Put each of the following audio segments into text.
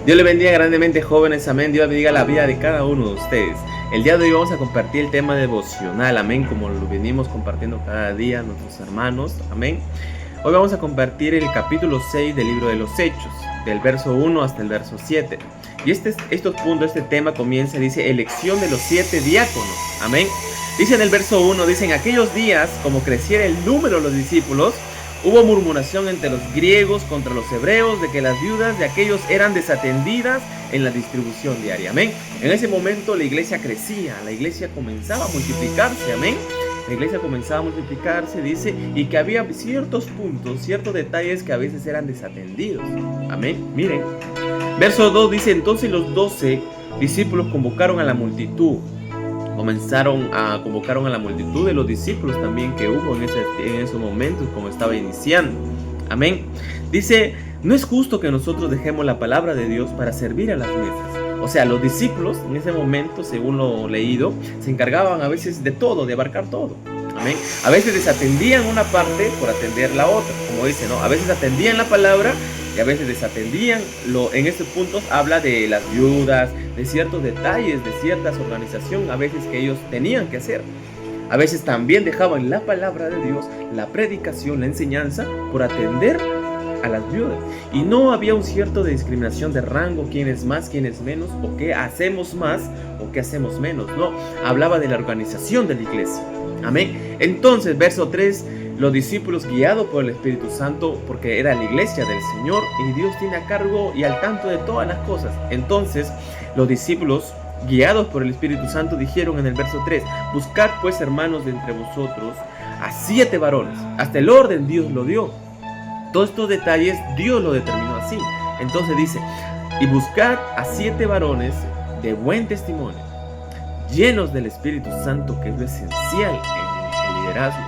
Dios le bendiga grandemente, jóvenes, amén. Dios bendiga la vida de cada uno de ustedes. El día de hoy vamos a compartir el tema devocional, amén, como lo venimos compartiendo cada día nuestros hermanos, amén. Hoy vamos a compartir el capítulo 6 del libro de los Hechos, del verso 1 hasta el verso 7. Y este tema comienza, dice, elección de los 7 diáconos, amén. Dice en el verso 1, dice, en aquellos días, como creciera el número de los discípulos, hubo murmuración entre los griegos contra los hebreos de que las viudas de aquellos eran desatendidas en la distribución diaria, amén. En ese momento la iglesia crecía, la iglesia comenzaba a multiplicarse, amén. La iglesia comenzaba a multiplicarse, dice, y que había ciertos puntos, ciertos detalles que a veces eran desatendidos, amén. Miren, verso 2 dice, entonces los 12 discípulos convocaron a la multitud. Comenzaron a convocar a la multitud de los discípulos también que hubo en esos momentos, como estaba iniciando. Amén. Dice, no es justo que nosotros dejemos la palabra de Dios para servir a las mesas. O sea, los discípulos en ese momento, según lo leído, se encargaban a veces de todo, de abarcar todo. Amén. A veces desatendían una parte por atender la otra, como dice, ¿no? A veces atendían la palabra y a veces desatendían. En estos puntos habla de las viudas, de ciertos detalles, de ciertas organizaciones a veces que ellos tenían que hacer. A veces también dejaban la palabra de Dios, la predicación, la enseñanza, por atender a las viudas. Y no había un cierto de discriminación de rango, quién es más, quién es menos, o qué hacemos más, o qué hacemos menos. No, hablaba de la organización de la iglesia. Amén. Entonces, verso 3, los discípulos guiados por el Espíritu Santo, porque era la iglesia del Señor y Dios tiene a cargo y al tanto de todas las cosas. Entonces, los discípulos guiados por el Espíritu Santo dijeron en el verso 3, buscad pues, hermanos, de entre vosotros a 7 varones. Hasta el orden Dios lo dio. Todos estos detalles Dios lo determinó así. Entonces dice, y buscad a 7 varones de buen testimonio, llenos del Espíritu Santo, que es lo esencial en el liderazgo.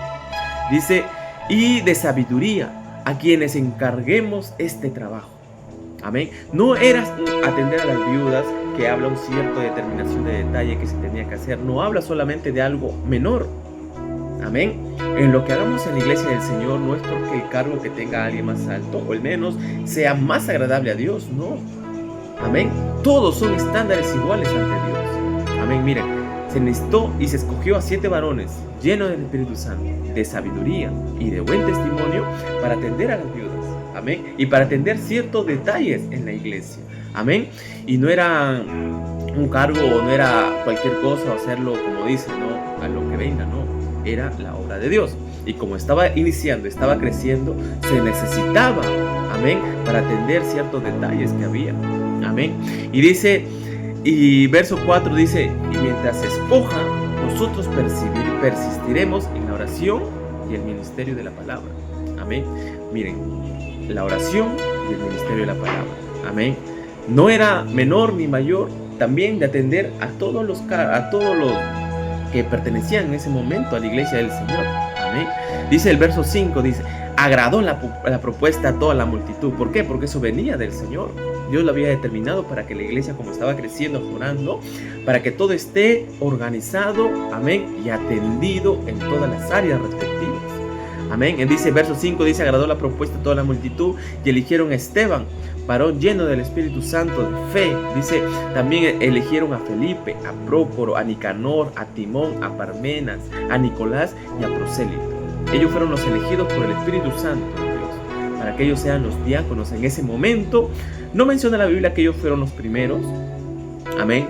Dice, y de sabiduría, a quienes encarguemos este trabajo. Amén. No era atender a las viudas, que habla un cierto determinación de detalle que se tenía que hacer. No habla solamente de algo menor. Amén. En lo que hagamos en la iglesia del Señor no es porque el cargo que tenga alguien más alto o el menos sea más agradable a Dios. No. Amén. Todos son estándares iguales ante Dios. Amén. Miren, se necesitó y se escogió a 7 varones llenos del Espíritu Santo, de sabiduría y de buen testimonio para atender a las viudas. Amén. Y para atender ciertos detalles en la iglesia. Amén. Y no era un cargo o no era cualquier cosa o hacerlo como dice, no, a lo que venga, no. Era la obra de Dios. Y como estaba iniciando, estaba creciendo, se necesitaba, amén, para atender ciertos detalles que había. Amén. Y dice, y verso 4 dice, y mientras se escoja, nosotros persistiremos en la oración y el ministerio de la palabra. Amén. Miren, la oración y el ministerio de la palabra. Amén. No era menor ni mayor también de atender a todos los que pertenecían en ese momento a la iglesia del Señor. Amén. Dice el verso 5, dice, agradó la propuesta a toda la multitud. ¿Por qué? Porque eso venía del Señor. Dios lo había determinado para que la iglesia, como estaba creciendo, orando, para que todo esté organizado, amén, y atendido en todas las áreas respectivas. Amén. Dice verso 5, dice, agradó la propuesta a toda la multitud y eligieron a Esteban, varón lleno del Espíritu Santo de fe. Dice, también eligieron a Felipe, a Prócoro, a Nicanor, a Timón, a Parmenas, a Nicolás y a Prosélito. Ellos fueron los elegidos por el Espíritu Santo de Dios, para que ellos sean los diáconos en ese momento. No menciona la Biblia que ellos fueron los primeros, amén,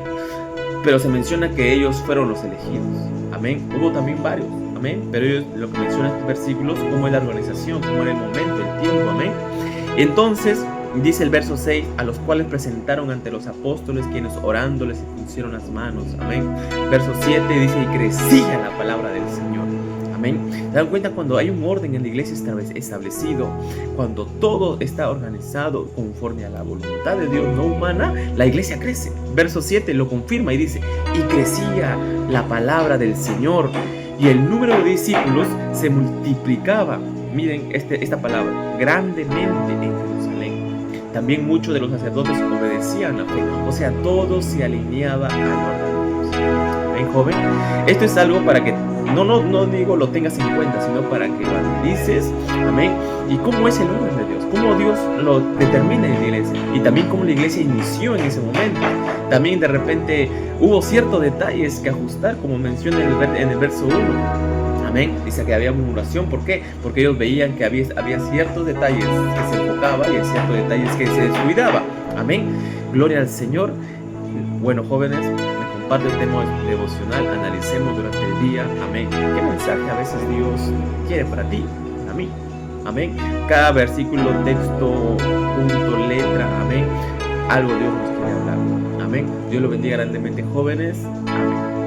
pero se menciona que ellos fueron los elegidos, amén. Hubo también varios, amén, pero ellos, lo que mencionan estos versículos, cómo es la organización, cómo era el momento, el tiempo, amén. Entonces, dice el verso 6, a los cuales presentaron ante los apóstoles, quienes orándoles y pusieron las manos, amén. Verso 7 dice, y crecía la palabra del Señor. Amén. ¿Se dan cuenta? Cuando hay un orden en la iglesia establecido, cuando todo está organizado conforme a la voluntad de Dios, no humana, la iglesia crece. Verso 7 lo confirma y dice, y crecía la palabra del Señor y el número de discípulos se multiplicaba. Miren esta palabra, grandemente en Jerusalén. También muchos de los sacerdotes obedecían la fe. O sea, todo se alineaba al orden de Dios. amén, joven. Esto es algo para que no digo lo tengas en cuenta, sino para que lo analices, amén. Y cómo es el orden de Dios, cómo Dios lo determina en la iglesia, y también cómo la iglesia inició en ese momento. También de repente hubo ciertos detalles que ajustar, como menciona en el verso 1. Amén. Dice que había murmuración. ¿Por qué? Porque ellos veían que había ciertos detalles que se enfocaba y hay ciertos detalles que se descuidaba. Amén. Gloria al Señor. Bueno, jóvenes, me comparto el tema devocional. Analicemos durante el día. Amén. ¿Qué mensaje a veces Dios quiere para ti? Para mí. Amén. Cada versículo, texto, punto, letra. Amén. Algo Dios nos quiere hablar. Amén. Dios lo bendiga grandemente, jóvenes. Amén.